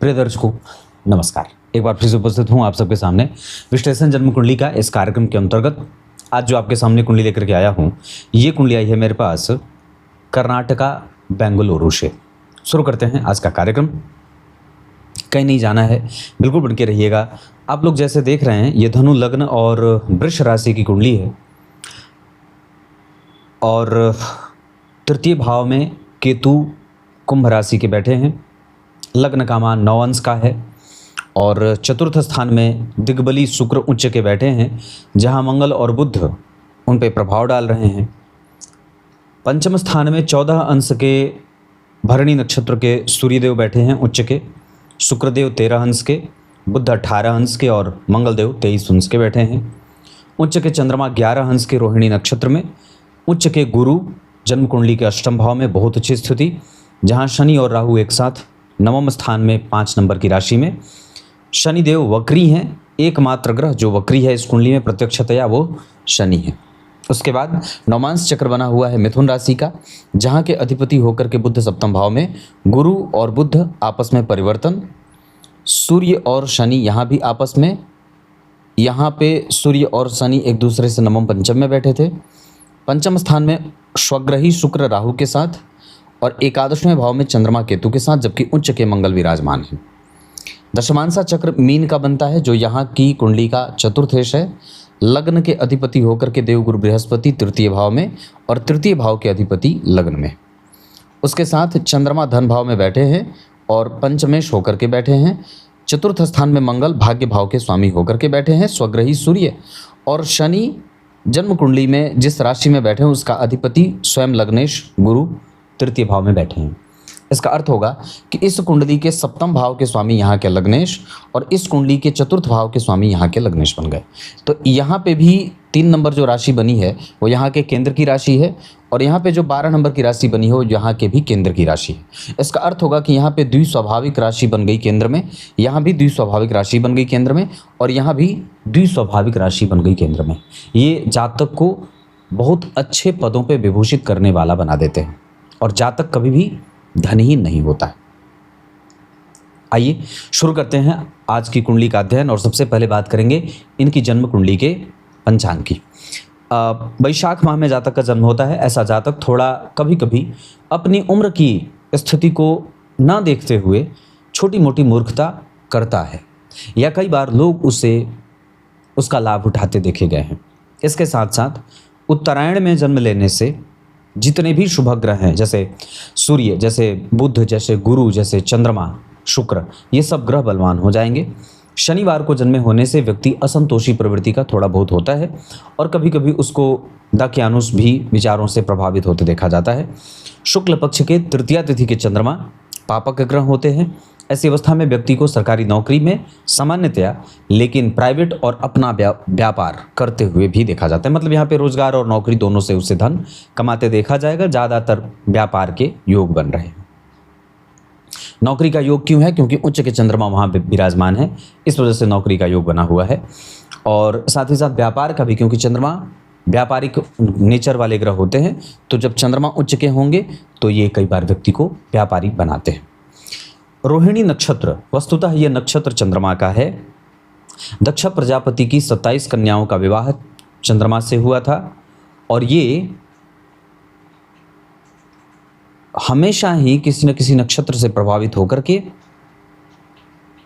प्रिय दर्शकों, नमस्कार। एक बार फिर से उपस्थित हूँ आप सबके सामने विश्लेषण जन्म कुंडली का इस कार्यक्रम के अंतर्गत। आज जो आपके सामने कुंडली लेकर के आया हूँ, ये कुंडली आई है मेरे पास कर्नाटका बेंगलुरु से। शुरू करते हैं आज का कार्यक्रम। कहीं नहीं जाना है, बिल्कुल बन के रहिएगा। आप लोग जैसे देख रहे हैं, ये धनु लग्न और वृष राशि की कुंडली है और तृतीय भाव में केतु कुंभ राशि के बैठे हैं। लग्न का मान 9 अंश का है और चतुर्थ स्थान में दिग्बली शुक्र उच्च के बैठे हैं, जहां मंगल और बुध उन पे प्रभाव डाल रहे हैं। पंचम स्थान में 14 अंश के भरणी नक्षत्र के सूर्यदेव बैठे हैं उच्च के, शुक्रदेव 13 अंश के, बुध 18 अंश के और मंगलदेव 23 अंश के बैठे हैं। उच्च के चंद्रमा 11 अंश के रोहिणी नक्षत्र में, उच्च के गुरु जन्म कुंडली के अष्टम भाव में बहुत अच्छी स्थिति, जहां शनि और राहु एक साथ नवम स्थान में 5 नंबर की राशि में। शनिदेव वक्री हैं, एकमात्र ग्रह जो वक्री है इस कुंडली में प्रत्यक्षतया वो शनि है। उसके बाद नवमांश चक्र बना हुआ है मिथुन राशि का, जहां के अधिपति होकर के बुध सप्तम भाव में, गुरु और बुध आपस में परिवर्तन, सूर्य और शनि यहाँ भी आपस में, यहाँ पे सूर्य और शनि एक दूसरे से नवम पंचम में बैठे थे। पंचम स्थान में स्वग्रही शुक्र राहु के साथ और एकादशवें भाव में चंद्रमा केतु के साथ, जबकि उच्च के मंगल विराजमान है। दशमांशा चक्र मीन का बनता है, जो यहाँ की कुंडली का चतुर्थेश है। लग्न के अधिपति होकर के देवगुरु बृहस्पति तृतीय भाव में और तृतीय भाव के अधिपति लग्न में। उसके साथ चंद्रमा धन भाव में बैठे हैं और पंचमेश होकर के बैठे हैं। चतुर्थ स्थान में मंगल भाग्य भाव के स्वामी होकर के बैठे हैं। स्वग्रही सूर्य और शनि जन्म कुंडली में जिस राशि में बैठे हैं उसका अधिपति स्वयं लग्नेश गुरु तृतीय भाव में बैठे हैं। इसका अर्थ होगा कि इस कुंडली के सप्तम भाव के स्वामी यहाँ के लग्नेश और इस कुंडली के चतुर्थ भाव के स्वामी यहाँ के लग्नेश बन गए। तो यहाँ पे भी 3 नंबर जो राशि बनी है वो यहाँ के केंद्र की राशि है और यहाँ पे जो 12 नंबर की राशि बनी है वो यहाँ के भी केंद्र की राशि है। इसका अर्थ होगा कि यहाँ पे द्विस्वाभाविक राशि बन गई केंद्र में, यहाँ भी द्विस्वाभाविक राशि बन गई केंद्र में और यहाँ भी द्विस्वाभाविक राशि बन गई केंद्र में। ये जातक को बहुत अच्छे पदों पर विभूषित करने वाला बना देते हैं और जातक कभी भी धनहीन नहीं होता है। आइए शुरू करते हैं आज की कुंडली का अध्ययन और सबसे पहले बात करेंगे इनकी जन्म कुंडली के पंचांग की। वैशाख माह में जातक का जन्म होता है। ऐसा जातक थोड़ा कभी कभी अपनी उम्र की स्थिति को ना देखते हुए छोटी मोटी मूर्खता करता है या कई बार लोग उसका लाभ उठाते देखे गए हैं। इसके साथ साथ उत्तरायण में जन्म लेने से जितने भी शुभ ग्रह हैं, जैसे सूर्य, जैसे बुध, जैसे गुरु, जैसे चंद्रमा, शुक्र, ये सब ग्रह बलवान हो जाएंगे। शनिवार को जन्मे होने से व्यक्ति असंतोषी प्रवृत्ति का थोड़ा बहुत होता है और कभी कभी उसको दाक्यानुष भी विचारों से प्रभावित होते देखा जाता है। शुक्ल पक्ष के तृतीया तिथि के चंद्रमा पापक ग्रह होते हैं। ऐसी अवस्था में व्यक्ति को सरकारी नौकरी में सामान्यतया, लेकिन प्राइवेट और अपना व्यापार करते हुए भी देखा जाता है। मतलब यहाँ पे रोजगार और नौकरी दोनों से उससे धन कमाते देखा जाएगा। ज़्यादातर व्यापार के योग बन रहे हैं। नौकरी का योग क्यों है? क्योंकि उच्च के चंद्रमा वहाँ विराजमान है, इस वजह से नौकरी का योग बना हुआ है। और साथ ही साथ व्यापार का भी, क्योंकि चंद्रमा व्यापारिक नेचर वाले ग्रह होते हैं, तो जब चंद्रमा उच्च के होंगे तो ये कई बार व्यक्ति को व्यापारी बनाते हैं। रोहिणी नक्षत्र, वस्तुतः यह नक्षत्र चंद्रमा का है। दक्ष प्रजापति की 27 कन्याओं का विवाह चंद्रमा से हुआ था और ये हमेशा ही किसी न किसी नक्षत्र से प्रभावित होकर के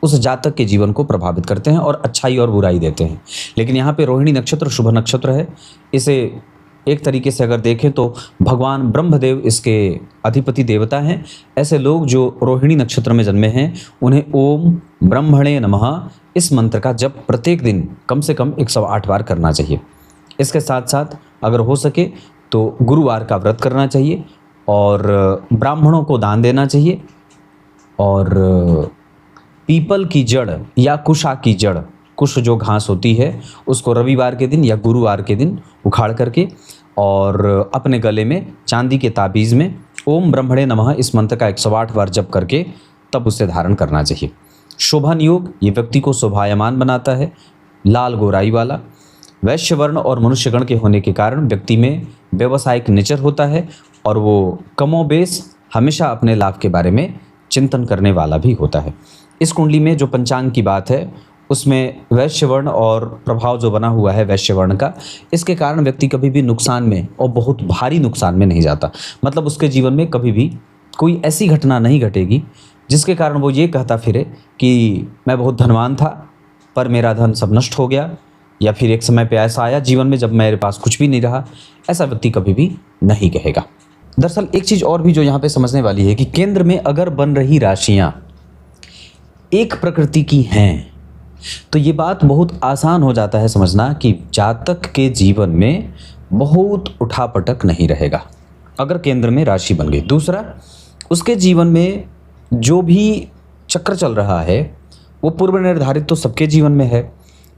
उस जातक के जीवन को प्रभावित करते हैं और अच्छाई और बुराई देते हैं। लेकिन यहाँ पे रोहिणी नक्षत्र शुभ नक्षत्र है। इसे एक तरीके से अगर देखें तो भगवान ब्रह्मदेव इसके अधिपति देवता हैं। ऐसे लोग जो रोहिणी नक्षत्र में जन्मे हैं उन्हें ओम ब्रह्मणे नमः इस मंत्र का जप प्रत्येक दिन कम से कम 108 बार करना चाहिए। इसके साथ साथ अगर हो सके तो गुरुवार का व्रत करना चाहिए और ब्राह्मणों को दान देना चाहिए और पीपल की जड़ या कुशा की जड़, कुश जो घास होती है, उसको रविवार के दिन या गुरुवार के दिन उखाड़ करके और अपने गले में चांदी के ताबीज़ में ओम ब्रह्मणे नमः इस मंत्र का 108 बार जप करके तब उसे धारण करना चाहिए। शोभन योग, ये व्यक्ति को शोभायमान बनाता है, लाल गोराई वाला। वैश्य वर्ण और मनुष्यगण के होने के कारण व्यक्ति में व्यावसायिक नेचर होता है और वो कमोबेश हमेशा अपने लाभ के बारे में चिंतन करने वाला भी होता है। इस कुंडली में जो पंचांग की बात है उसमें वैश्य वर्ण और प्रभाव जो बना हुआ है वैश्य वर्ण का, इसके कारण व्यक्ति कभी भी नुकसान में और बहुत भारी नुकसान में नहीं जाता। मतलब उसके जीवन में कभी भी कोई ऐसी घटना नहीं घटेगी जिसके कारण वो ये कहता फिरे कि मैं बहुत धनवान था पर मेरा धन सब नष्ट हो गया, या फिर एक समय पे ऐसा आया जीवन में जब मेरे पास कुछ भी नहीं रहा। ऐसा व्यक्ति कभी भी नहीं कहेगा। दरअसल एक चीज़ और भी जो यहाँ पे समझने वाली है कि केंद्र में अगर बन रही राशियाँ एक प्रकृति की हैं तो ये बात बहुत आसान हो जाता है समझना कि जातक के जीवन में बहुत उठापटक नहीं रहेगा अगर केंद्र में राशि बन गई। दूसरा, उसके जीवन में जो भी चक्र चल रहा है वो पूर्व निर्धारित तो सबके जीवन में है,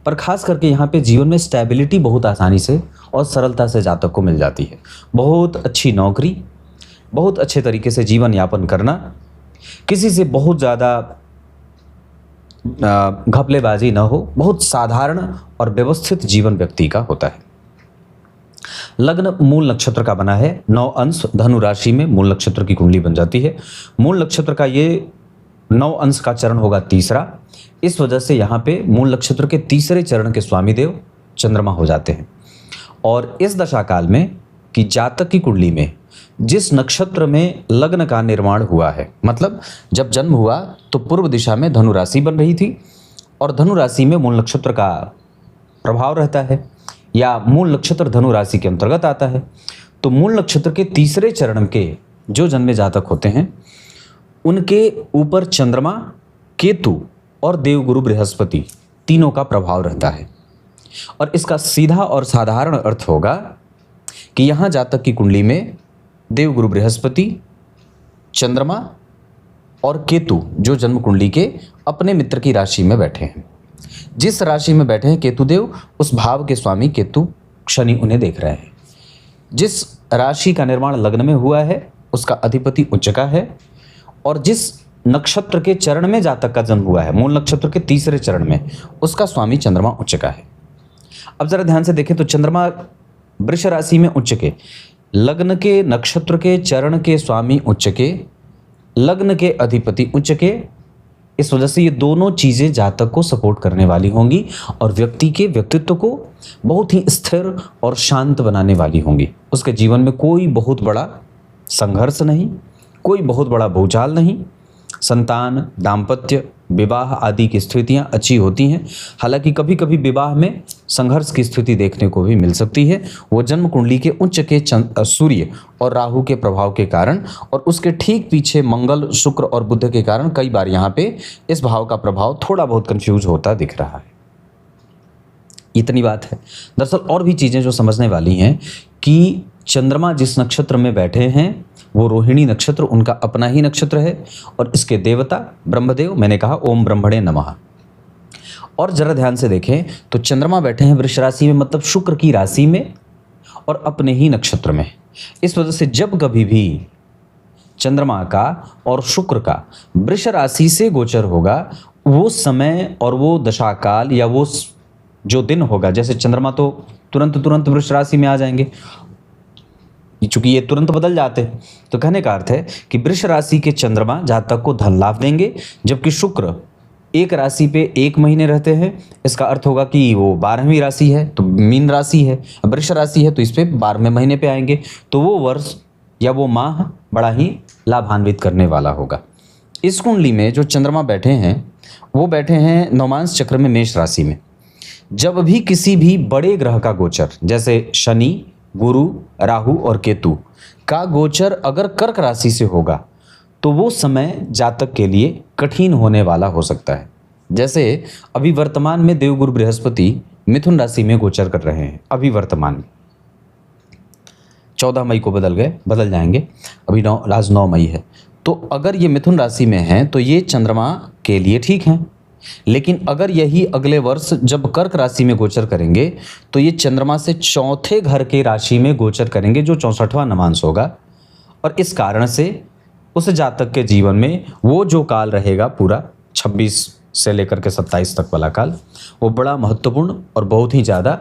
पर खास करके यहाँ पे जीवन में स्टेबिलिटी बहुत आसानी से और सरलता से जातक को मिल जाती है। बहुत अच्छी नौकरी, बहुत अच्छे तरीके से जीवन यापन करना, किसी से बहुत ज़्यादा घपलेबाजी न हो, बहुत साधारण और व्यवस्थित जीवन व्यक्ति का होता है। लग्न मूल नक्षत्र का बना है, 9 अंश धनु राशि में मूल नक्षत्र की कुंडली बन जाती है। मूल नक्षत्र का ये 9 अंश का चरण होगा तीसरा। इस वजह से यहाँ पे मूल नक्षत्र के तीसरे चरण के स्वामी देव चंद्रमा हो जाते हैं। और इस दशा काल में कि जातक की कुंडली में जिस नक्षत्र में लग्न का निर्माण हुआ है, मतलब जब जन्म हुआ तो पूर्व दिशा में धनु राशि बन रही थी और धनु राशि में मूल नक्षत्र का प्रभाव रहता है या मूल नक्षत्र धनु राशि के अंतर्गत आता है। तो मूल नक्षत्र के तीसरे चरण के जो जन्मे जातक होते हैं उनके ऊपर चंद्रमा, केतु और देवगुरु बृहस्पति तीनों का प्रभाव रहता है। और इसका सीधा और साधारण अर्थ होगा कि यहाँ जातक की कुंडली में देवगुरु बृहस्पति, चंद्रमा और केतु जो जन्म कुंडली के अपने मित्र की राशि में बैठे हैं। जिस राशि में बैठे हैं केतु देव, उस भाव के स्वामी केतु शनि उन्हें देख रहे हैं। जिस राशि का निर्माण लग्न में हुआ है उसका अधिपति उच्च का है, और जिस नक्षत्र के चरण में जातक का जन्म हुआ है मूल नक्षत्र के तीसरे चरण में, उसका स्वामी चंद्रमा उच्च का है। अब जरा ध्यान से देखें तो चंद्रमा वृष राशि में उच्च के, लग्न के नक्षत्र के चरण के स्वामी उच्च के, लग्न के अधिपति उच्च के, इस वजह से ये दोनों चीज़ें जातक को सपोर्ट करने वाली होंगी और व्यक्ति के व्यक्तित्व को बहुत ही स्थिर और शांत बनाने वाली होंगी। उसके जीवन में कोई बहुत बड़ा संघर्ष नहीं, कोई बहुत बड़ा भूचाल नहीं। संतान, दाम्पत्य, विवाह आदि की स्थितियां अच्छी होती हैं। हालांकि कभी कभी विवाह में संघर्ष की स्थिति देखने को भी मिल सकती है। वो जन्म कुंडली के उच्च के सूर्य और राहु के प्रभाव के कारण और उसके ठीक पीछे मंगल, शुक्र और बुध के कारण कई बार यहाँ पे इस भाव का प्रभाव थोड़ा बहुत कंफ्यूज होता दिख रहा है। इतनी बात है। दरअसल और भी चीज़ें जो समझने वाली हैं कि चंद्रमा जिस नक्षत्र में बैठे हैं वो रोहिणी नक्षत्र उनका अपना ही नक्षत्र है और इसके देवता ब्रह्मदेव, मैंने कहा ओम ब्रह्मणे नमः। और जरा ध्यान से देखें तो चंद्रमा बैठे हैं वृष राशि में, मतलब शुक्र की राशि में और अपने ही नक्षत्र में। इस वजह से जब कभी भी चंद्रमा का और शुक्र का वृष राशि से गोचर होगा, वो समय और वो दशा काल या वो जो दिन होगा, जैसे चंद्रमा तो तुरंत वृष राशि में आ जाएंगे, चूंकि ये तुरंत बदल जाते हैं, तो कहने का अर्थ है कि वृष राशि के चंद्रमा जातक को धन लाभ देंगे, जबकि शुक्र एक राशि पे 1 महीने रहते हैं। इसका अर्थ होगा कि वो 12वीं राशि है तो मीन राशि है, वृष राशि है तो इस पे 12वें महीने पे आएंगे, तो वो वर्ष या वो माह बड़ा ही लाभान्वित करने वाला होगा। इस कुंडली में जो चंद्रमा बैठे हैं वो बैठे हैं नवमांश चक्र में मेष राशि में। जब भी किसी भी बड़े ग्रह का गोचर, जैसे शनि, गुरु, राहु और केतु का गोचर अगर कर्क राशि से होगा तो वो समय जातक के लिए कठिन होने वाला हो सकता है। जैसे अभी वर्तमान में देवगुरु बृहस्पति मिथुन राशि में गोचर कर रहे हैं, अभी वर्तमान में 14 मई को बदल जाएंगे, अभी आज 9 मई है। तो अगर ये मिथुन राशि में हैं तो ये चंद्रमा के लिए ठीक हैं, लेकिन अगर यही अगले वर्ष जब कर्क राशि में गोचर करेंगे तो ये चंद्रमा से चौथे घर के राशि में गोचर करेंगे जो 64वां नवांश होगा। और इस कारण से उस जातक के जीवन में वो जो काल रहेगा पूरा 26 से लेकर के 27 तक वाला काल, वो बड़ा महत्वपूर्ण और बहुत ही ज़्यादा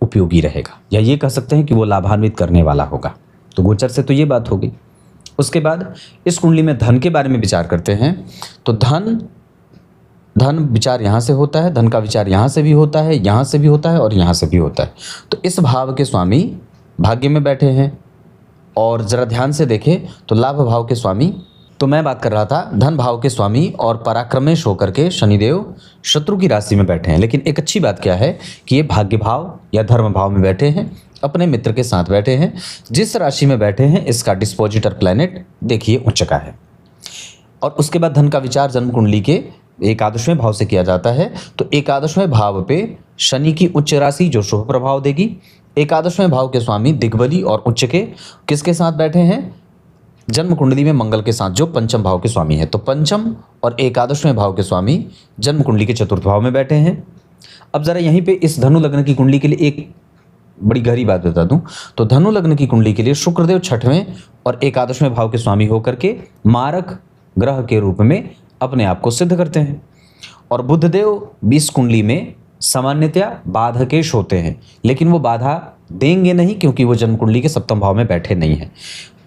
उपयोगी रहेगा, या ये कह सकते हैं कि वो लाभान्वित करने वाला होगा। तो गोचर से तो ये बात होगी। उसके बाद इस कुंडली में धन के बारे में विचार करते हैं तो धन विचार यहाँ से होता है, धन का विचार यहाँ से भी होता है, यहाँ से भी होता है और यहाँ से भी होता है। तो इस भाव के स्वामी भाग्य में बैठे हैं और ज़रा ध्यान से देखें तो लाभ भाव के स्वामी, तो मैं बात कर रहा था धन भाव के स्वामी और पराक्रमेश होकर के शनिदेव शत्रु की राशि में बैठे हैं। लेकिन एक अच्छी बात क्या है कि ये भाग्य भाव या धर्म भाव में बैठे हैं, अपने मित्र के साथ बैठे हैं। जिस राशि में बैठे हैं इसका डिस्पोजिटर प्लैनेट देखिए उच्च का है। और उसके बाद धन का विचार जन्म कुंडली के एकादशवें भाव से किया जाता है। तो एकादशवें भाव पे शनि की उच्च राशि जो शुभ प्रभाव देगी। एकादशवें भाव के स्वामी दिग्बली और उच्च के किसके साथ बैठे हैं? जन्म कुंडली में मंगल के साथ जो पंचम भाव के स्वामी है। तो पंचम और एकादशवें भाव के स्वामी जन्म कुंडली के चतुर्थ भाव में बैठे हैं। अब जरा यहीं पे इस धनु लग्न की कुंडली के लिए एक बड़ी गहरी बात बता दूं तो धनु लग्न की कुंडली के लिए शुक्रदेव छठवें और एकादशवें भाव के स्वामी होकर के मारक ग्रह के रूप में अपने आप को सिद्ध करते हैं। और बुधदेव 20 कुंडली में सामान्यतया बाधकेश होते हैं, लेकिन वो बाधा देंगे नहीं क्योंकि वो जन्म कुंडली के सप्तम भाव में बैठे नहीं हैं।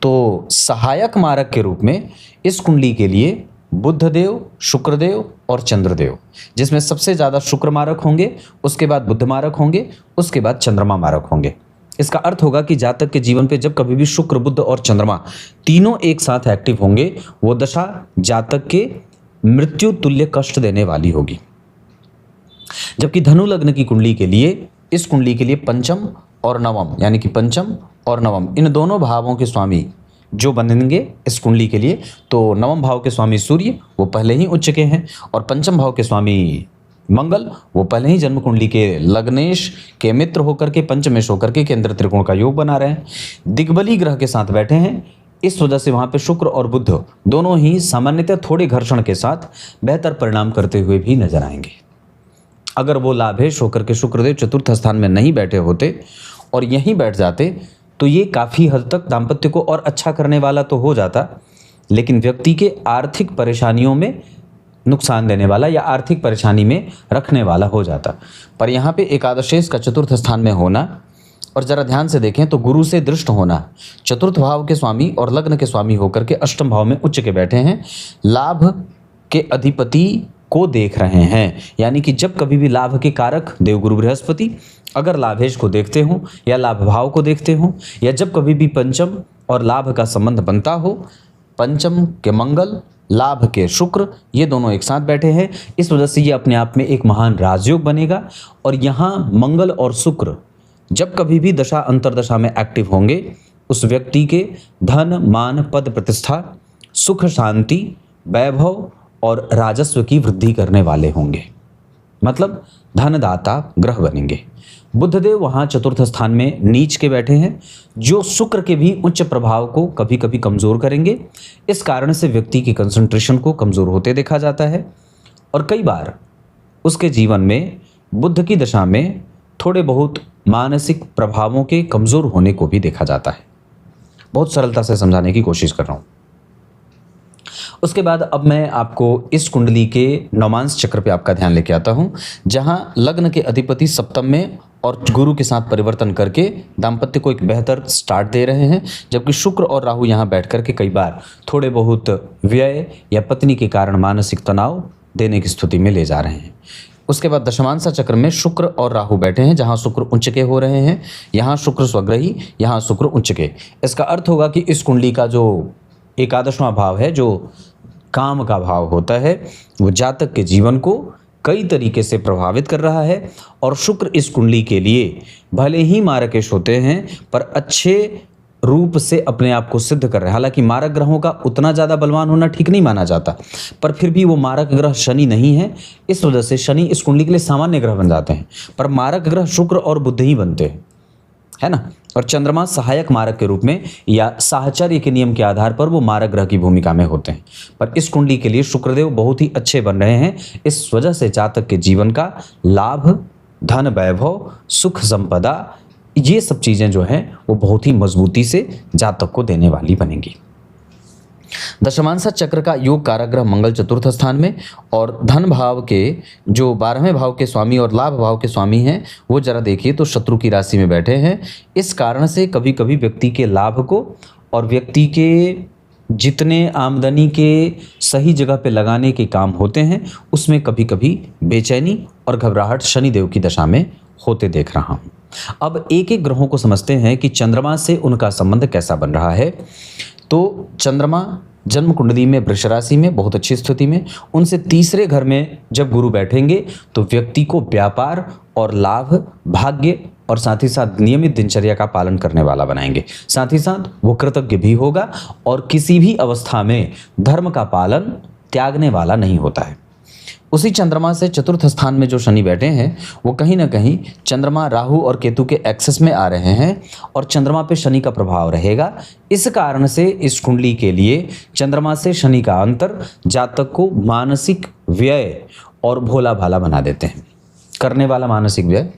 तो सहायक मारक के रूप में इस कुंडली के लिए बुधदेव, शुक्रदेव और चंद्रदेव, जिसमें सबसे ज़्यादा शुक्र मारक होंगे, उसके बाद बुध मारक होंगे, उसके बाद चंद्रमा मारक होंगे। इसका अर्थ होगा कि जातक के जीवन पे जब कभी भी शुक्र, बुध और चंद्रमा तीनों एक साथ एक्टिव होंगे, वो दशा जातक के मृत्यु तुल्य कष्ट देने वाली होगी। जबकि धनु लग्न की कुंडली के लिए, इस कुंडली के लिए पंचम और नवम, यानी कि पंचम और नवम इन दोनों भावों के स्वामी जो बनेंगे इस कुंडली के लिए, तो नवम भाव के स्वामी सूर्य वो पहले ही उच्च के हैं और पंचम भाव के स्वामी मंगल वो पहले ही जन्म कुंडली के लग्नेश के मित्र होकर के पंचमेश होकर के केंद्र त्रिकोण का योग बना रहे हैं। दिग्बली ग्रह के साथ बैठे हैं, इस वजह से वहाँ पे शुक्र और बुध दोनों ही सामान्यतः थोड़े घर्षण के साथ बेहतर परिणाम करते हुए भी नजर आएंगे। अगर वो लाभेश होकर के शुक्रदेव चतुर्थ स्थान में नहीं बैठे होते और यहीं बैठ जाते तो ये काफ़ी हद तक दाम्पत्य को और अच्छा करने वाला तो हो जाता, लेकिन व्यक्ति के आर्थिक परेशानियों में नुकसान देने वाला या आर्थिक परेशानी में रखने वाला हो जाता। पर यहाँ पे एकादशेश का चतुर्थ स्थान में होना और ज़रा ध्यान से देखें तो गुरु से दृष्ट होना, चतुर्थ भाव के स्वामी और लग्न के स्वामी होकर के अष्टम भाव में उच्च के बैठे हैं, लाभ के अधिपति को देख रहे हैं। यानी कि जब कभी भी लाभ के कारक देवगुरु बृहस्पति अगर लाभेश को देखते हो या लाभ भाव को देखते हो, या जब कभी भी पंचम और लाभ का संबंध बनता हो, पंचम के मंगल, लाभ के शुक्र, ये दोनों एक साथ बैठे हैं, इस वजह से ये अपने आप में एक महान राजयोग बनेगा। और यहाँ मंगल और शुक्र जब कभी भी दशा अंतरदशा में एक्टिव होंगे, उस व्यक्ति के धन, मान, पद, प्रतिष्ठा, सुख, शांति, वैभव और राजस्व की वृद्धि करने वाले होंगे, मतलब धनदाता ग्रह बनेंगे। बुधदेव वहाँ चतुर्थ स्थान में नीच के बैठे हैं, जो शुक्र के भी उच्च प्रभाव को कभी कभी कमज़ोर करेंगे। इस कारण से व्यक्ति की कंसंट्रेशन को कमज़ोर होते देखा जाता है और कई बार उसके जीवन में बुध की दशा में थोड़े बहुत मानसिक प्रभावों के कमज़ोर होने को भी देखा जाता है। बहुत सरलता से समझाने की कोशिश कर रहा हूँ। उसके बाद अब मैं आपको इस कुंडली के नौमांस चक्र पे आपका ध्यान लेके आता हूँ, जहाँ लग्न के अधिपति सप्तम में और गुरु के साथ परिवर्तन करके दाम्पत्य को एक बेहतर स्टार्ट दे रहे हैं, जबकि शुक्र और राहु यहाँ बैठ करके कई बार थोड़े बहुत व्यय या पत्नी के कारण मानसिक तनाव देने की स्थिति में ले जा रहे हैं। उसके बाद दशमांसा चक्र में शुक्र और राहु बैठे हैं, जहाँ शुक्र उच्च के हो रहे हैं, यहाँ शुक्र स्वग्रही, यहाँ शुक्र उच्च के। इसका अर्थ होगा कि इस कुंडली का जो एकादशवां भाव है, जो काम का भाव होता है, वो जातक के जीवन को कई तरीके से प्रभावित कर रहा है। और शुक्र इस कुंडली के लिए भले ही मारकेश होते हैं पर अच्छे रूप से अपने आप को सिद्ध कर रहे हैं। हालांकि मारक ग्रहों का उतना ज़्यादा बलवान होना ठीक नहीं माना जाता, पर फिर भी वो मारक ग्रह शनि नहीं है, इस वजह से शनि इस कुंडली के लिए सामान्य ग्रह बन जाते हैं, पर मारक ग्रह शुक्र और बुध ही बनते हैं, है ना। और चंद्रमा सहायक मारक के रूप में या साहचर्य के नियम के आधार पर वो मारक ग्रह की भूमिका में होते हैं। पर इस कुंडली के लिए शुक्रदेव बहुत ही अच्छे बन रहे हैं, इस वजह से जातक के जीवन का लाभ, धन, वैभव, सुख, संपदा, ये सब चीज़ें जो हैं वो बहुत ही मजबूती से जातक को देने वाली बनेंगी। दशमांसा चक्र का योग काराग्रह मंगल चतुर्थ स्थान में, और धन भाव के जो 12वें भाव के स्वामी और लाभ भाव के स्वामी हैं वो जरा देखिए तो शत्रु की राशि में बैठे हैं। इस कारण से कभी कभी व्यक्ति के लाभ को और व्यक्ति के जितने आमदनी के सही जगह पे लगाने के काम होते हैं उसमें कभी कभी बेचैनी और घबराहट शनिदेव की दशा में होते देख रहा हूँ। अब एक एक ग्रहों को समझते हैं कि चंद्रमा से उनका संबंध कैसा बन रहा है। तो चंद्रमा जन्म कुंडली में वृष राशि में बहुत अच्छी स्थिति में, उनसे तीसरे घर में जब गुरु बैठेंगे तो व्यक्ति को व्यापार और लाभ, भाग्य और साथ ही साथ नियमित दिनचर्या का पालन करने वाला बनाएंगे। साथ ही साथ वो कृतज्ञ भी होगा और किसी भी अवस्था में धर्म का पालन त्यागने वाला नहीं होता है। उसी चंद्रमा से चतुर्थ स्थान में जो शनि बैठे हैं वो कहीं ना कहीं चंद्रमा राहु और केतु के एक्सेस में आ रहे हैं और चंद्रमा पे शनि का प्रभाव रहेगा। इस कारण से इस कुंडली के लिए चंद्रमा से शनि का अंतर जातक को मानसिक व्यय और भोला भाला बना देते हैं। करने वाला मानसिक व्यय।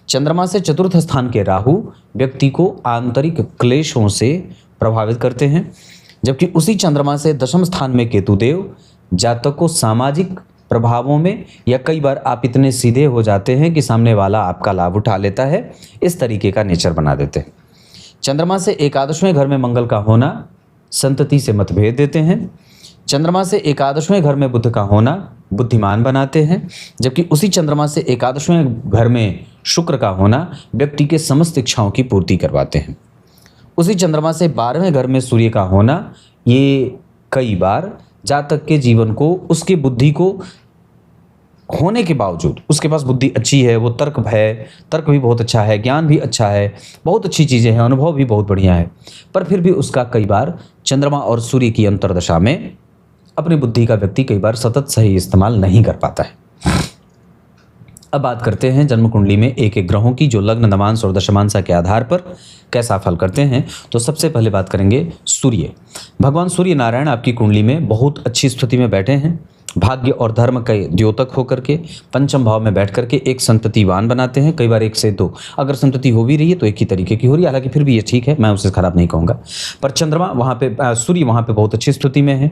चंद्रमा से चतुर्थ स्थान के राहु व्यक्ति को आंतरिक क्लेशों से प्रभावित करते हैं, जबकि उसी चंद्रमा से दशम स्थान में केतु देव जातक को सामाजिक प्रभावों में, या कई बार आप इतने सीधे हो जाते हैं कि सामने वाला आपका लाभ उठा लेता है, इस तरीके का नेचर बना देते हैं। चंद्रमा से एकादशवें घर में मंगल का होना संतति से मतभेद देते हैं। चंद्रमा से एकादशवें घर में बुध का होना बुद्धिमान बनाते हैं, जबकि उसी चंद्रमा से एकादशवें घर में शुक्र का होना व्यक्ति के समस्त इच्छाओं की पूर्ति करवाते हैं। उसी चंद्रमा से 12वें घर में सूर्य का होना ये कई बार जातक के जीवन को, उसकी बुद्धि को होने के बावजूद, उसके पास बुद्धि अच्छी है, वो तर्क भी बहुत अच्छा है, ज्ञान भी अच्छा है, बहुत अच्छी चीज़ें हैं, अनुभव भी बहुत बढ़िया है, पर फिर भी उसका कई बार चंद्रमा और सूर्य की अंतर्दशा में अपनी बुद्धि का व्यक्ति कई बार सतत सही इस्तेमाल नहीं कर पाता है। अब बात करते हैं जन्म कुंडली में एक एक ग्रहों की जो लग्न, नवांश और दशमांश के आधार पर कैसा फल करते हैं। तो सबसे पहले बात करेंगे सूर्य। भगवान सूर्य नारायण आपकी कुंडली में बहुत अच्छी स्थिति में बैठे हैं। भाग्य और धर्म के द्योतक होकर के पंचम भाव में बैठ करके एक संततिवान बनाते हैं। कई बार एक से दो, अगर संतति हो भी रही है तो एक ही तरीके की हो रही है, हालांकि फिर भी ये ठीक है, मैं उसे खराब नहीं कहूँगा। पर चंद्रमा वहाँ पे, सूर्य वहाँ पे बहुत अच्छी स्थिति में है।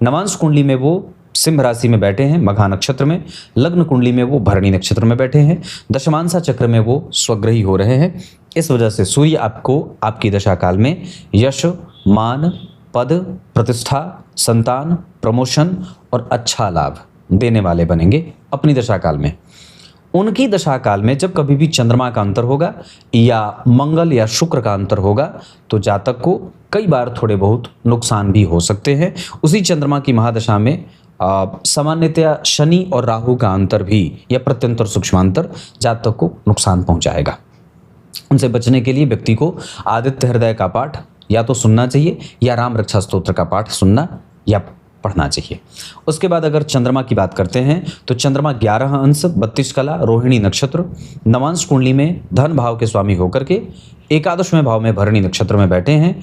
नवांश कुंडली में वो सिंह राशि में बैठे हैं मघा नक्षत्र में, लग्न कुंडली में वो भरणी नक्षत्र में बैठे हैं, दशमांशा चक्र में वो स्वग्रही हो रहे हैं। इस वजह से सूर्य आपको आपकी दशा काल में यश, मान, पद, प्रतिष्ठा, संतान, प्रमोशन और अच्छा लाभ देने वाले बनेंगे अपनी दशा काल में। उनकी दशा काल में जब कभी भी चंद्रमा का अंतर होगा या मंगल या शुक्र का अंतर होगा तो जातक को कई बार थोड़े बहुत नुकसान भी हो सकते हैं। उसी चंद्रमा की महादशा में सामान्यतया शनि और राहु का अंतर भी या प्रत्यंतर सूक्ष्मांतर जातक को नुकसान पहुंचाएगा। उनसे बचने के लिए व्यक्ति को आदित्य हृदय का पाठ या तो सुनना चाहिए या राम रक्षा स्तोत्र का पाठ सुनना या पढ़ना चाहिए। उसके बाद अगर चंद्रमा की बात करते हैं तो चंद्रमा 11 अंश 32 कला रोहिणी नक्षत्र नवांश कुंडली में धन भाव के स्वामी होकर के एकादशवें भाव में भरणी नक्षत्र में बैठे हैं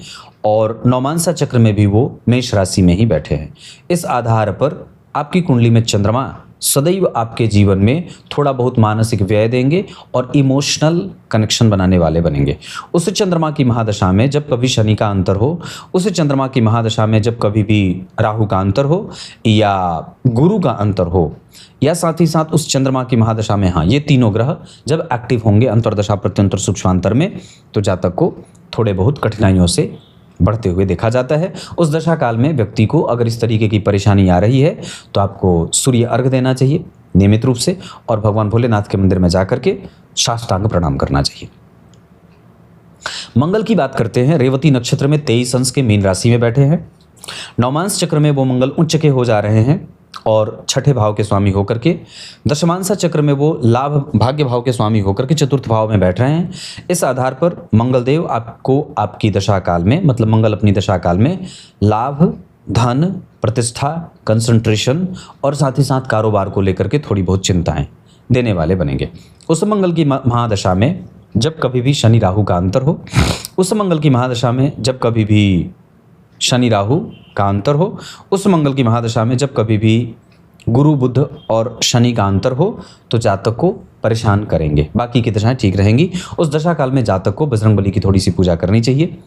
और नौमांसा चक्र में भी वो मेष राशि में ही बैठे हैं। इस आधार पर आपकी कुंडली में चंद्रमा सदैव आपके जीवन में थोड़ा बहुत मानसिक व्यय देंगे और इमोशनल कनेक्शन बनाने वाले बनेंगे। उस चंद्रमा की महादशा में जब कभी शनि का अंतर हो, उस चंद्रमा की महादशा में जब कभी भी राहु का अंतर हो या गुरु का अंतर हो, या साथ ही साथ उस चंद्रमा की महादशा में, हाँ, ये तीनों ग्रह जब एक्टिव होंगे अंतर्दशा प्रत्यंतर सूक्ष्मांतर में, तो जातक को थोड़े बहुत कठिनाइयों से बढ़ते हुए देखा जाता है। उस दशा काल में व्यक्ति को अगर इस तरीके की परेशानी आ रही है तो आपको सूर्य अर्घ देना चाहिए नियमित रूप से और भगवान भोलेनाथ के मंदिर में जाकर के साष्टांग प्रणाम करना चाहिए। मंगल की बात करते हैं। रेवती नक्षत्र में 23 अंश के मीन राशि में बैठे हैं। नौमांश चक्र में वो मंगल उच्च के हो जा रहे हैं और छठे भाव के स्वामी होकर के, दशमांशा चक्र में वो लाभ भाग्य भाव के स्वामी होकर के चतुर्थ भाव में बैठ रहे हैं। इस आधार पर मंगल देव आपको आपकी दशा काल में, मतलब मंगल अपनी दशा काल में लाभ, धन, प्रतिष्ठा, कंसंट्रेशन और साथ ही साथ कारोबार को लेकर के थोड़ी बहुत चिंताएं देने वाले बनेंगे। उस मंगल की महादशा में जब कभी भी शनि राहु का अंतर हो, उस मंगल की महादशा में जब कभी भी शनि राहु का अंतर हो, उस मंगल की महादशा में जब कभी भी गुरु बुध और शनि का अंतर हो तो जातक को परेशान करेंगे। बाकी की दशाएं ठीक रहेंगी। उस दशा काल में जातक को बजरंगबली की थोड़ी सी पूजा करनी चाहिए,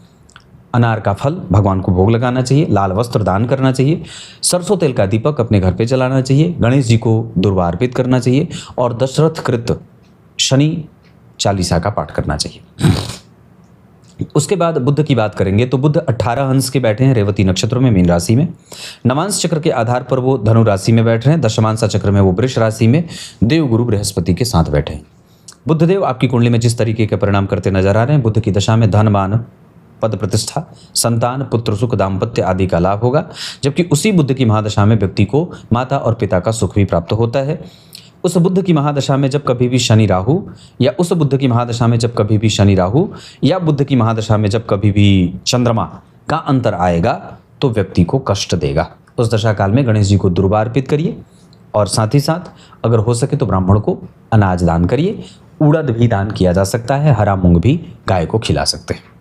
अनार का फल भगवान को भोग लगाना चाहिए, लाल वस्त्र दान करना चाहिए, सरसों तेल का दीपक अपने घर पे जलाना चाहिए, गणेश जी को दुर्वा अर्पित करना चाहिए और दशरथ कृत शनि चालीसा का पाठ करना चाहिए। उसके बाद बुध की बात करेंगे तो बुध 18 अंश के बैठे हैं रेवती नक्षत्र में मीन राशि में। नवांश चक्र के आधार पर वो धनु राशि में बैठ रहे हैं। दशमांशा चक्र में वो वृष राशि में देवगुरु बृहस्पति के साथ बैठे हैं। बुधदेव आपकी कुंडली में जिस तरीके के परिणाम करते नजर आ रहे हैं, बुध की दशा में धन मान पद प्रतिष्ठा संतान पुत्र सुख दाम्पत्य आदि का लाभ होगा, जबकि उसी बुध की महादशा में व्यक्ति को माता और पिता का सुख भी प्राप्त होता है। उस बुध की महादशा में जब कभी भी शनि राहु या उस बुध की महादशा में जब कभी भी शनि राहु या बुध की महादशा में जब कभी भी चंद्रमा का अंतर आएगा तो व्यक्ति को कष्ट देगा। उस दशा काल में गणेश जी को दुर्वा अर्पित करिए और साथ ही साथ अगर हो सके तो ब्राह्मण को अनाज दान करिए। उड़द भी दान किया जा सकता है, हरा मूंग भी गाय को खिला सकते हैं।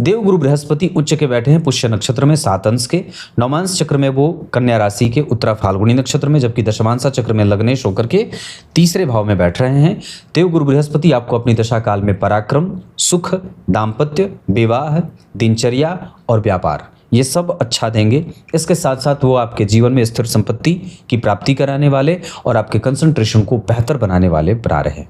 देवगुरु बृहस्पति उच्च के बैठे हैं पुष्य नक्षत्र में 7 अंश के। नवमांश चक्र में वो कन्या राशि के उत्तरा फाल्गुनी नक्षत्र में, जबकि दशमांशा चक्र में लग्नेश होकर के तीसरे भाव में बैठ रहे हैं। देवगुरु बृहस्पति आपको अपनी दशा काल में पराक्रम, सुख, दाम्पत्य, विवाह, दिनचर्या और व्यापार ये सब अच्छा देंगे। इसके साथ साथ वो आपके जीवन में स्थिर संपत्ति की प्राप्ति कराने वाले और आपके कंसंट्रेशन को बेहतर बनाने वाले बना रहे हैं।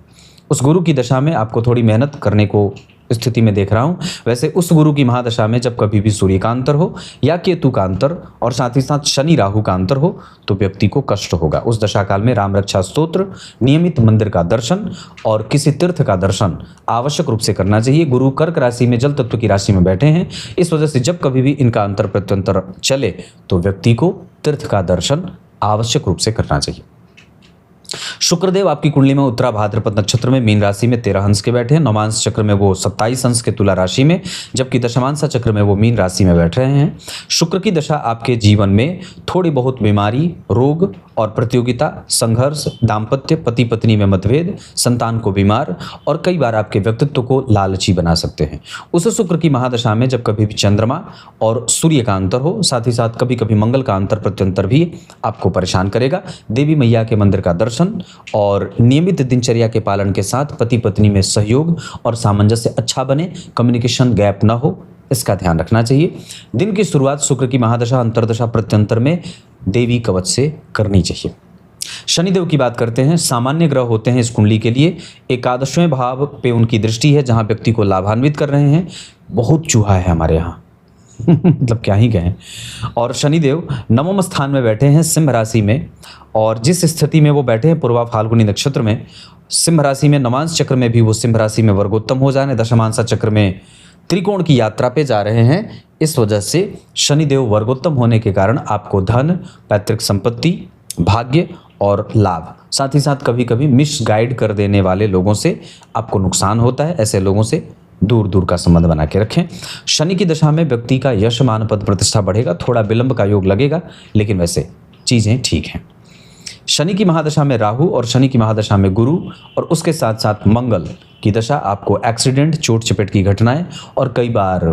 उस गुरु की दशा में आपको थोड़ी मेहनत करने को स्थिति में देख रहा हूं। वैसे उस गुरु की महादशा में जब कभी भी सूर्य का अंतर हो या केतु का अंतर और साथ ही साथ शनि राहु का अंतर हो तो व्यक्ति को कष्ट होगा। उस दशा काल में राम रक्षा स्तोत्र, नियमित मंदिर का दर्शन और किसी तीर्थ का दर्शन आवश्यक रूप से करना चाहिए। गुरु कर्क राशि में जल तत्व की राशि में बैठे हैं, इस वजह से जब कभी भी इनका अंतर प्रत्यंतर चले तो व्यक्ति को तीर्थ का दर्शन आवश्यक रूप से करना चाहिए। शुक्रदेव आपकी कुंडली में उत्तरा भाद्रपद नक्षत्र में मीन राशि में 13 अंश के बैठे हैं। नवमांश चक्र में वो 27 अंश के तुला राशि में, जबकि दशमांशा चक्र में वो मीन राशि में बैठ रहे हैं। शुक्र की दशा आपके जीवन में थोड़ी बहुत बीमारी, रोग और प्रतियोगिता, संघर्ष, दाम्पत्य, पति पत्नी में मतभेद, संतान को बीमार और कई बार आपके व्यक्तित्व को लालची बना सकते हैं। उस शुक्र की महादशा में जब कभी भी चंद्रमा और सूर्य का अंतर हो, साथ ही साथ कभी कभी मंगल का अंतर प्रत्यंतर भी आपको परेशान करेगा। देवी मैया के मंदिर का दर्शन और नियमित दिनचर्या के पालन के साथ पति पत्नी में सहयोग और सामंजस्य अच्छा बने, कम्युनिकेशन गैप ना हो, इसका ध्यान रखना चाहिए। दिन की शुरुआत शुक्र की महादशा अंतरदशा प्रत्यंतर में देवी कवच से करनी चाहिए। शनिदेव की बात करते हैं। सामान्य ग्रह होते हैं इस कुंडली के लिए। एकादशवें भाव पे उनकी दृष्टि है जहां व्यक्ति को लाभान्वित कर रहे हैं। बहुत चूहा है हमारे यहाँ मतलब क्या ही कहें। और शनिदेव नवम स्थान में बैठे हैं सिंह राशि में, और जिस स्थिति में वो बैठे हैं पूर्वा फाल्गुनी नक्षत्र में, सिंह राशि में नवांश चक्र में भी वो सिंह राशि में वर्गोत्तम हो जाने, दशमांशा चक्र में त्रिकोण की यात्रा पे जा रहे हैं। इस वजह से शनिदेव वर्गोत्तम होने के कारण आपको धन, पैतृक संपत्ति, भाग्य और लाभ, साथ ही साथ कभी कभी मिसगाइड कर देने वाले लोगों से आपको नुकसान होता है। ऐसे लोगों से दूर दूर का संबंध बना के रखें। शनि की दशा में व्यक्ति का यश, मान, पद प्रतिष्ठा बढ़ेगा। थोड़ा विलंब का योग लगेगा, लेकिन वैसे चीज़ें ठीक हैं। शनि की महादशा में राहु और शनि की महादशा में गुरु और उसके साथ साथ मंगल की दशा आपको एक्सीडेंट, चोट चपेट की घटनाएं और कई बार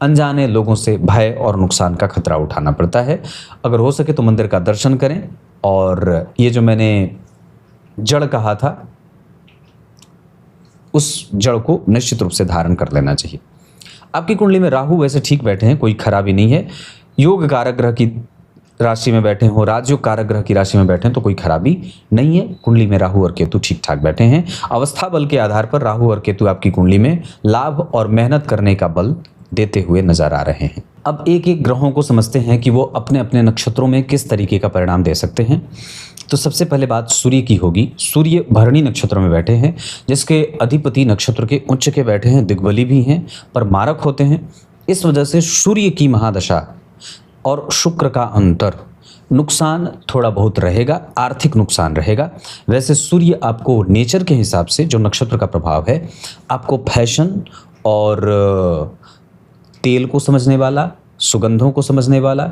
अनजाने लोगों से भय और नुकसान का खतरा उठाना पड़ता है। अगर हो सके तो मंदिर का दर्शन करें और ये जो मैंने जड़ कहा था उस जड़ को निश्चित रूप से धारण कर लेना चाहिए। आपकी कुंडली में राहु वैसे ठीक बैठे हैं, कोई खराबी नहीं है। योग कारक ग्रह की राशि में बैठे हो, राजयोग कारक ग्रह की राशि में बैठे हैं तो कोई खराबी नहीं है। कुंडली में राहु और केतु ठीक ठाक बैठे हैं। अवस्था बल के आधार पर राहु और केतु आपकी कुंडली में लाभ और मेहनत करने का बल देते हुए नजर आ रहे हैं। अब एक एक ग्रहों को समझते हैं कि वो अपने अपने नक्षत्रों में किस तरीके का परिणाम दे सकते हैं। तो सबसे पहले बात सूर्य की होगी। सूर्य भरणी नक्षत्र में बैठे हैं, जिसके अधिपति नक्षत्र के उच्च के बैठे हैं, दिग्बली भी हैं पर मारक होते हैं। इस वजह से सूर्य की महादशा और शुक्र का अंतर, नुकसान थोड़ा बहुत रहेगा, आर्थिक नुकसान रहेगा। वैसे सूर्य आपको नेचर के हिसाब से जो नक्षत्र का प्रभाव है, आपको फैशन और तेल को समझने वाला, सुगंधों को समझने वाला,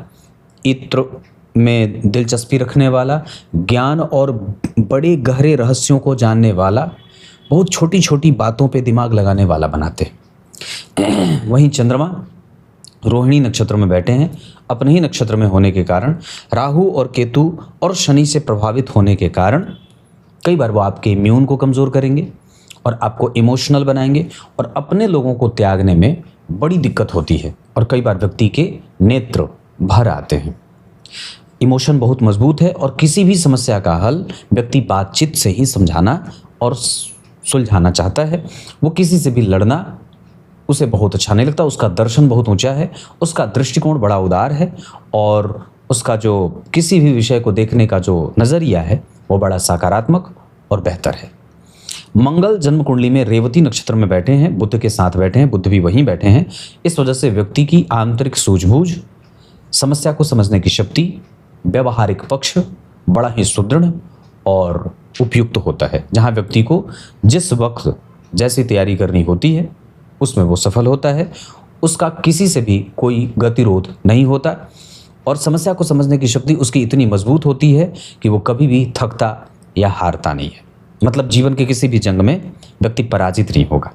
इत्र में दिलचस्पी रखने वाला, ज्ञान और बड़े गहरे रहस्यों को जानने वाला, बहुत छोटी छोटी बातों पे दिमाग लगाने वाला बनाते हैं। वहीं चंद्रमा रोहिणी नक्षत्र में बैठे हैं। अपने ही नक्षत्र में होने के कारण, राहु और केतु और शनि से प्रभावित होने के कारण कई बार वो आपके इम्यून को कमज़ोर करेंगे और आपको इमोशनल बनाएंगे और अपने लोगों को त्यागने में बड़ी दिक्कत होती है और कई बार व्यक्ति के नेत्र भर आते हैं। इमोशन बहुत मजबूत है और किसी भी समस्या का हल व्यक्ति बातचीत से ही समझाना और सुलझाना चाहता है। वो किसी से भी लड़ना उसे बहुत अच्छा नहीं लगता, उसका दर्शन बहुत ऊंचा है, उसका दृष्टिकोण बड़ा उदार है और उसका जो किसी भी विषय को देखने का जो नज़रिया है वो बड़ा सकारात्मक और बेहतर है। मंगल जन्म कुंडली में रेवती नक्षत्र में बैठे हैं, बुध के साथ बैठे हैं, बुध भी वहीं बैठे हैं। इस वजह से व्यक्ति की आंतरिक सूझबूझ, समस्या को समझने की शक्ति, व्यवहारिक पक्ष बड़ा ही सुदृढ़ और उपयुक्त होता है। जहाँ व्यक्ति को जिस वक्त जैसी तैयारी करनी होती है उसमें वो सफल होता है, उसका किसी से भी कोई गतिरोध नहीं होता और समस्या को समझने की शक्ति उसकी इतनी मजबूत होती है कि वो कभी भी थकता या हारता नहीं है। मतलब जीवन के किसी भी जंग में व्यक्ति पराजित नहीं होगा।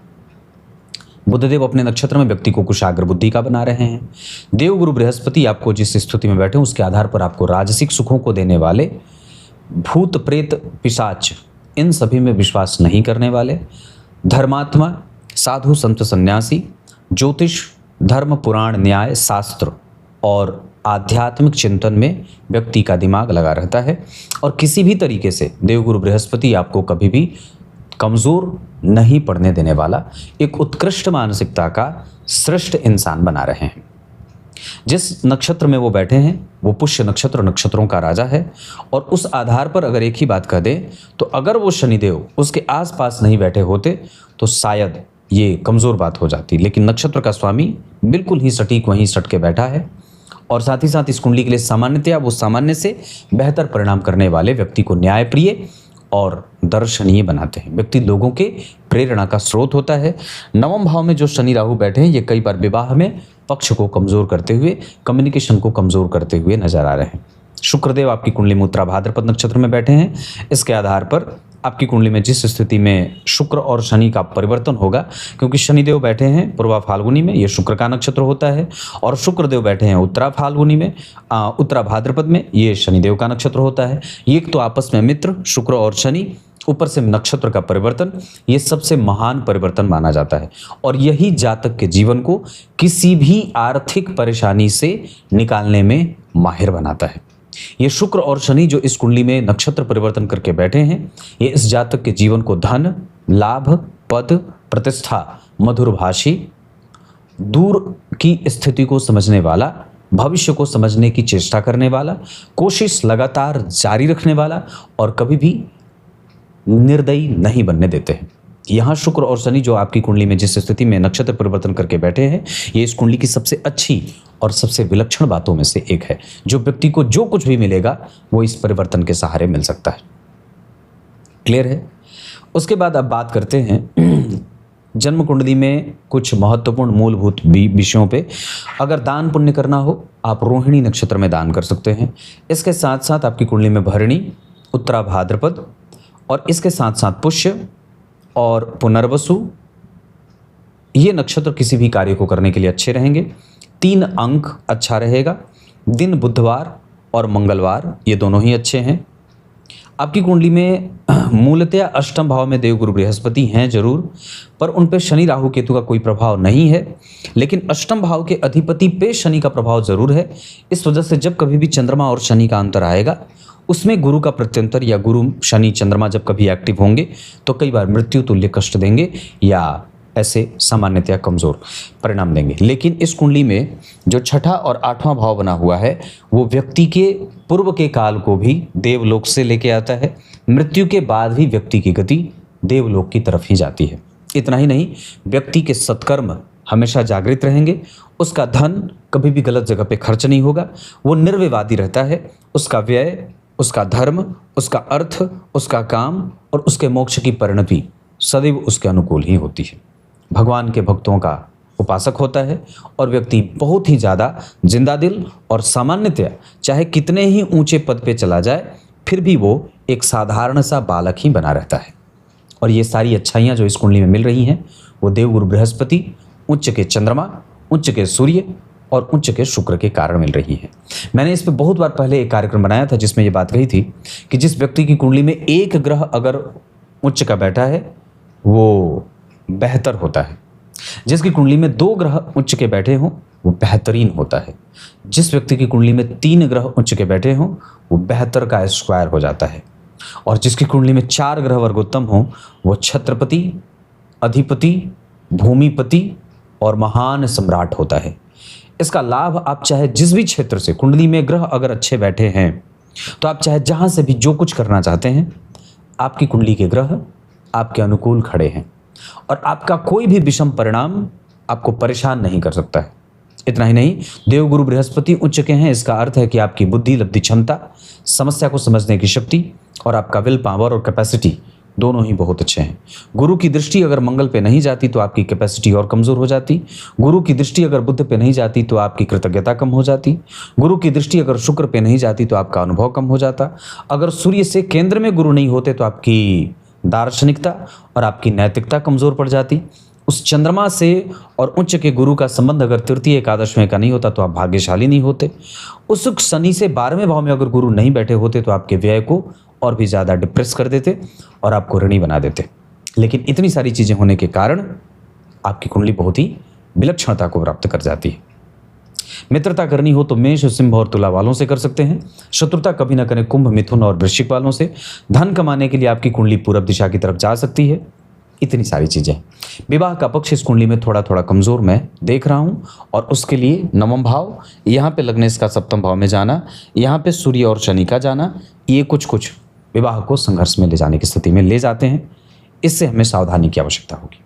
बुधदेव अपने नक्षत्र में व्यक्ति को कुशाग्र बुद्धि का बना रहे हैं। देवगुरु बृहस्पति आपको जिस स्थिति में बैठे उसके आधार पर आपको राजसिक सुखों को देने वाले, भूत प्रेत पिशाच इन सभी में विश्वास नहीं करने वाले, धर्मात्मा, साधु संत सन्यासी, ज्योतिष, धर्म, पुराण, न्याय, शास्त्र और आध्यात्मिक चिंतन में व्यक्ति का दिमाग लगा रहता है और किसी भी तरीके से देवगुरु बृहस्पति आपको कभी भी कमज़ोर नहीं पड़ने देने वाला एक उत्कृष्ट मानसिकता का श्रेष्ठ इंसान बना रहे हैं। जिस नक्षत्र में वो बैठे हैं वो पुष्य नक्षत्र नक्षत्रों का राजा है और उस आधार पर अगर एक ही बात कह दें तो अगर वो शनिदेव उसके आसपास नहीं बैठे होते तो शायद ये कमज़ोर बात हो जाती, लेकिन नक्षत्र का स्वामी बिल्कुल ही सटीक वहीं सट के बैठा है और साथ ही साथ इस कुंडली के लिए सामान्यतया वो सामान्य से बेहतर परिणाम करने वाले व्यक्ति को न्यायप्रिय और दर्शनीय बनाते हैं। व्यक्ति लोगों के प्रेरणा का स्रोत होता है। नवम भाव में जो शनि राहु बैठे हैं ये कई बार विवाह में पक्ष को कमज़ोर करते हुए, कम्युनिकेशन को कमज़ोर करते हुए नजर आ रहे हैं। शुक्रदेव आपकी कुंडली में उत्तरा भाद्रपद नक्षत्र में बैठे हैं। इसके आधार पर आपकी कुंडली में जिस स्थिति में शुक्र और शनि का परिवर्तन होगा, क्योंकि शनिदेव बैठे हैं पूर्वा फाल्गुनी में, ये शुक्र का नक्षत्र होता है, और शुक्रदेव बैठे हैं उत्तरा फाल्गुनी में, उत्तरा भाद्रपद में, ये शनिदेव का नक्षत्र होता है। ये एक तो आपस में मित्र शुक्र और शनि, ऊपर से नक्षत्र का परिवर्तन, ये सबसे महान परिवर्तन माना जाता है और यही जातक के जीवन को किसी भी आर्थिक परेशानी से निकालने में माहिर बनाता है। ये शुक्र और शनि जो इस कुंडली में नक्षत्र परिवर्तन करके बैठे हैं, ये इस जातक के जीवन को धन, लाभ, पद, प्रतिष्ठा, मधुरभाषी, दूर की स्थिति को समझने वाला, भविष्य को समझने की चेष्टा करने वाला, कोशिश लगातार जारी रखने वाला और कभी भी निर्दयी नहीं बनने देते हैं। यहाँ शुक्र और शनि जो आपकी कुंडली में जिस स्थिति में नक्षत्र परिवर्तन करके बैठे हैं, ये इस कुंडली की सबसे अच्छी और सबसे विलक्षण बातों में से एक है। जो व्यक्ति को जो कुछ भी मिलेगा वो इस परिवर्तन के सहारे मिल सकता है। क्लियर है? उसके बाद अब बात करते हैं जन्म कुंडली में कुछ महत्वपूर्ण मूलभूत विषयों पे। अगर दान पुण्य करना हो आप रोहिणी नक्षत्र में दान कर सकते हैं। इसके साथ साथ आपकी कुंडली में भरणी, उत्तरा भाद्रपद और इसके साथ साथ पुष्य और पुनर्वसु, ये नक्षत्र किसी भी कार्य को करने के लिए अच्छे रहेंगे। 3 अंक अच्छा रहेगा। दिन बुधवार और मंगलवार ये दोनों ही अच्छे हैं। आपकी कुंडली में मूलतः अष्टम भाव में देवगुरु बृहस्पति हैं जरूर, पर उन पे शनि राहु केतु का कोई प्रभाव नहीं है, लेकिन अष्टम भाव के अधिपति पे शनि का प्रभाव जरूर है। इस वजह से जब कभी भी चंद्रमा और शनि का अंतर आएगा उसमें गुरु का प्रत्यंतर या गुरु शनि चंद्रमा जब कभी एक्टिव होंगे तो कई बार मृत्यु तुल्य कष्ट देंगे या ऐसे सामान्यतया कमज़ोर परिणाम देंगे। लेकिन इस कुंडली में जो छठा और 8वां भाव बना हुआ है वो व्यक्ति के पूर्व के काल को भी देवलोक से लेके आता है। मृत्यु के बाद भी व्यक्ति की गति देवलोक की तरफ ही जाती है। इतना ही नहीं, व्यक्ति के सत्कर्म हमेशा जागृत रहेंगे। उसका धन कभी भी गलत जगह पे खर्च नहीं होगा। वो निर्विवादी रहता है। उसका व्यय, उसका धर्म, उसका अर्थ, उसका काम और उसके मोक्ष की परिणति सदैव उसके अनुकूल ही होती है। भगवान के भक्तों का उपासक होता है और व्यक्ति बहुत ही ज़्यादा जिंदा दिल और सामान्यतया चाहे कितने ही ऊंचे पद पे चला जाए फिर भी वो एक साधारण सा बालक ही बना रहता है। और ये सारी अच्छाइयाँ जो इस कुंडली में मिल रही हैं वो देवगुरु बृहस्पति, उच्च के चंद्रमा, उच्च के सूर्य और उच्च के शुक्र के कारण मिल रही हैं। मैंने इस पर बहुत बार पहले एक कार्यक्रम बनाया था जिसमें ये बात कही थी कि जिस व्यक्ति की कुंडली में एक ग्रह अगर उच्च का बैठा है वो बेहतर होता है। जिसकी कुंडली में 2 ग्रह उच्च के बैठे हों वो बेहतरीन होता है। जिस व्यक्ति की कुंडली में 3 ग्रह उच्च के बैठे हों वो बेहतर का स्क्वायर हो जाता है। और जिसकी कुंडली में 4 ग्रह वर्गोत्तम हों वो छत्रपति, अधिपति, भूमिपति और महान सम्राट होता है। इसका लाभ आप चाहे जिस भी क्षेत्र से, कुंडली में ग्रह अगर अच्छे बैठे हैं तो आप चाहे जहां से भी जो कुछ करना चाहते हैं, आपकी कुंडली के ग्रह आपके अनुकूल खड़े हैं और आपका कोई भी विषम परिणाम आपको परेशान नहीं कर सकता है। इतना ही नहीं, देवगुरु बृहस्पति उच्च के हैं। इसका अर्थ है कि आपकी बुद्धि लब्धि क्षमता, समस्या को समझने की शक्ति और आपका विल पावर और कैपेसिटी दोनों ही बहुत अच्छे हैं। गुरु की दृष्टि अगर मंगल पे नहीं जाती तो आपकी कैपेसिटी और कमजोर हो जाती। गुरु की दृष्टि अगर बुध पे नहीं जाती तो आपकी कृतज्ञता कम हो जाती। गुरु की दृष्टि अगर शुक्र पे नहीं जाती तो आपका अनुभव कम हो जाता। अगर सूर्य से केंद्र में गुरु नहीं होते तो आपकी दार्शनिकता और आपकी नैतिकता कमजोर पड़ जाती। उस चंद्रमा से और उच्च के गुरु का संबंध अगर तृतीय एकादशवें का नहीं होता तो आप भाग्यशाली नहीं होते। उस शनि से 12वें भाव में अगर गुरु नहीं बैठे होते तो आपके व्यय को और भी ज़्यादा डिप्रेस कर देते और आपको ऋणी बना देते। लेकिन इतनी सारी चीज़ें होने के कारण आपकी कुंडली बहुत ही विलक्षणता को प्राप्त कर जाती है। मित्रता करनी हो तो मेष, सिंह और तुला वालों से कर सकते हैं। शत्रुता कभी ना करें कुंभ, मिथुन और वृश्चिक वालों से। धन कमाने के लिए आपकी कुंडली पूरब दिशा की तरफ जा सकती है। इतनी सारी चीज़ें। विवाह का पक्ष इस कुंडली में थोड़ा थोड़ा कमज़ोर मैं देख रहा हूँ और उसके लिए नवम भाव, यहाँ पे लग्नेश का सप्तम भाव में जाना, यहाँ पे सूर्य और शनि का जाना, ये कुछ विवाह को संघर्ष में ले जाने की स्थिति में ले जाते हैं। इससे हमें सावधानी की आवश्यकता होगी।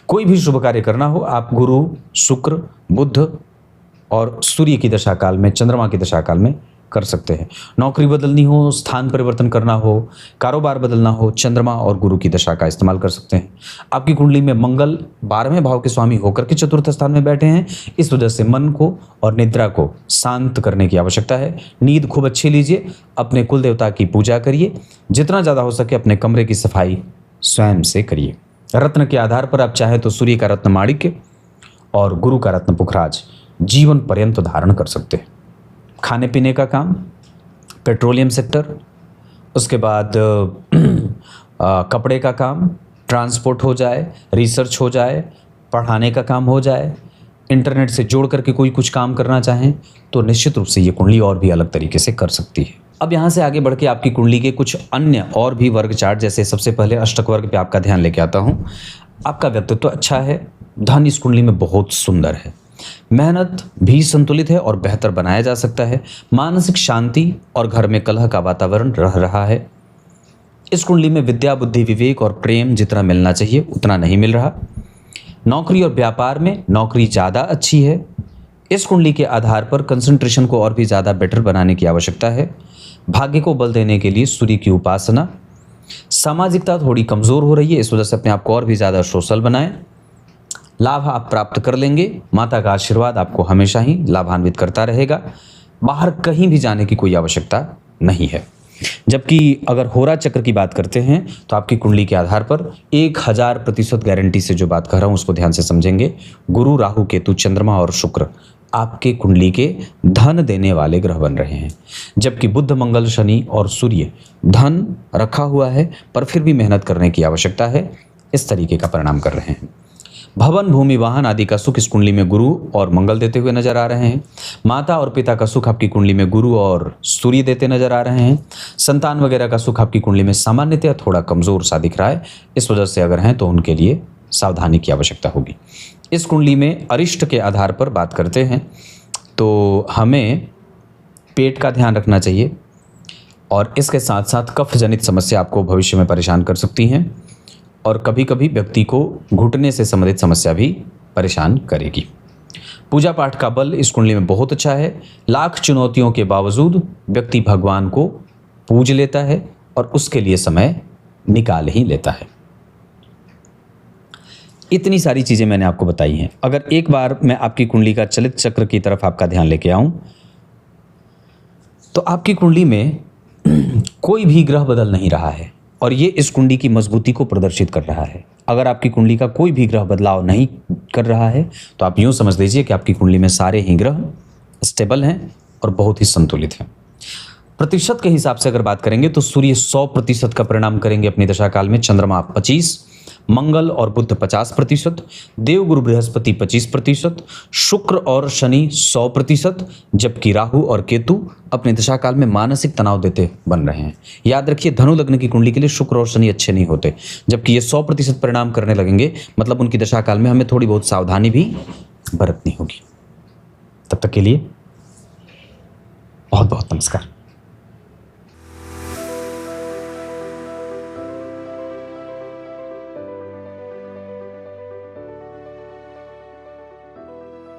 कोई भी शुभ कार्य करना हो, आप गुरु, शुक्र, बुध और सूर्य की दशा काल में, चंद्रमा की दशा काल में कर सकते हैं। नौकरी बदलनी हो, स्थान परिवर्तन करना हो, कारोबार बदलना हो, चंद्रमा और गुरु की दशा का इस्तेमाल कर सकते हैं। आपकी कुंडली में मंगल 12वें भाव के स्वामी होकर के चतुर्थ स्थान में बैठे हैं। इस वजह से मन को और निद्रा को शांत करने की आवश्यकता है। नींद खूब अच्छी लीजिए, अपने कुल देवता की पूजा करिए, जितना ज़्यादा हो सके अपने कमरे की सफाई स्वयं से करिए। रत्न के आधार पर आप चाहे तो सूर्य का रत्न माणिक्य और गुरु का रत्न पुखराज जीवन पर्यंत धारण कर सकते हैं। खाने पीने का काम, पेट्रोलियम सेक्टर, उसके बाद कपड़े का काम, ट्रांसपोर्ट हो जाए, रिसर्च हो जाए, पढ़ाने का काम हो जाए, इंटरनेट से जोड़ करके कोई कुछ काम करना चाहें तो निश्चित रूप से ये कुंडली और भी अलग तरीके से कर सकती है। अब यहाँ से आगे बढ़ के आपकी कुंडली के कुछ अन्य और भी वर्ग चार्ट, जैसे सबसे पहले अष्टक वर्ग पे आपका ध्यान लेके आता हूँ। आपका व्यक्तित्व अच्छा है, धन इस कुंडली में बहुत सुंदर है, मेहनत भी संतुलित है और बेहतर बनाया जा सकता है। मानसिक शांति और घर में कलह का वातावरण रह रहा है। इस कुंडली में विद्या, बुद्धि, विवेक और प्रेम जितना मिलना चाहिए उतना नहीं मिल रहा। नौकरी और व्यापार में नौकरी ज़्यादा अच्छी है। इस कुंडली के आधार पर कंसंट्रेशन को और भी ज़्यादा बेटर बनाने की आवश्यकता है। भाग्य को बल देने के लिए सूर्य की उपासना। सामाजिकता थोड़ी कमज़ोर हो रही है, इस वजह से अपने आप को और भी ज़्यादा सोशल बनाएं। लाभ आप प्राप्त कर लेंगे, माता का आशीर्वाद आपको हमेशा ही लाभान्वित करता रहेगा। बाहर कहीं भी जाने की कोई आवश्यकता नहीं है। जबकि अगर होरा चक्र की बात करते हैं तो आपकी कुंडली के आधार पर 1000% गारंटी से जो बात कह रहा हूँ उसको ध्यान से समझेंगे। गुरु, राहु, केतु, चंद्रमा और शुक्र आपके कुंडली के धन देने वाले ग्रह बन रहे हैं। जबकि बुध, मंगल, शनि और सूर्य धन रखा हुआ है पर फिर भी मेहनत करने की आवश्यकता है, इस तरीके का परिणाम कर रहे हैं। भवन, भूमि, वाहन आदि का सुख इस कुंडली में गुरु और मंगल देते हुए नजर आ रहे हैं। माता और पिता का सुख आपकी कुंडली में गुरु और सूर्य देते नजर आ रहे हैं। संतान वगैरह का सुख आपकी कुंडली में सामान्यतः थोड़ा कमजोर सा दिख रहा है, इस वजह से अगर हैं तो उनके लिए सावधानी की आवश्यकता होगी। इस कुंडली में अरिष्ट के आधार पर बात करते हैं तो हमें पेट का ध्यान रखना चाहिए और इसके साथ साथ कफ जनित समस्या आपको भविष्य में परेशान कर सकती हैं और कभी कभी व्यक्ति को घुटने से संबंधित समस्या भी परेशान करेगी। पूजा पाठ का बल इस कुंडली में बहुत अच्छा है। लाख चुनौतियों के बावजूद व्यक्ति भगवान को पूज लेता है और उसके लिए समय निकाल ही लेता है। इतनी सारी चीज़ें मैंने आपको बताई हैं। अगर एक बार मैं आपकी कुंडली का चलित चक्र की तरफ आपका ध्यान लेके आऊं तो आपकी कुंडली में कोई भी ग्रह बदल नहीं रहा है और ये इस कुंडली की मजबूती को प्रदर्शित कर रहा है। अगर आपकी कुंडली का कोई भी ग्रह बदलाव नहीं कर रहा है तो आप यूँ समझ लीजिए कि आपकी कुंडली में सारे ही ग्रह स्टेबल हैं और बहुत ही संतुलित हैं। प्रतिशत के हिसाब से अगर बात करेंगे तो सूर्य 100% का परिणाम करेंगे अपनी दशा काल में, चंद्रमा 25, मंगल और बुध 50%, देवगुरु बृहस्पति 25%, शुक्र और शनि 100%, जबकि राहु और केतु अपने दशा काल में मानसिक तनाव देते बन रहे हैं। याद रखिए, धनु लग्न की कुंडली के लिए शुक्र और शनि अच्छे नहीं होते, जबकि ये 100% परिणाम करने लगेंगे, मतलब उनकी दशा काल में हमें थोड़ी बहुत सावधानी भी बरतनी होगी। तब तक के लिए बहुत बहुत नमस्कार।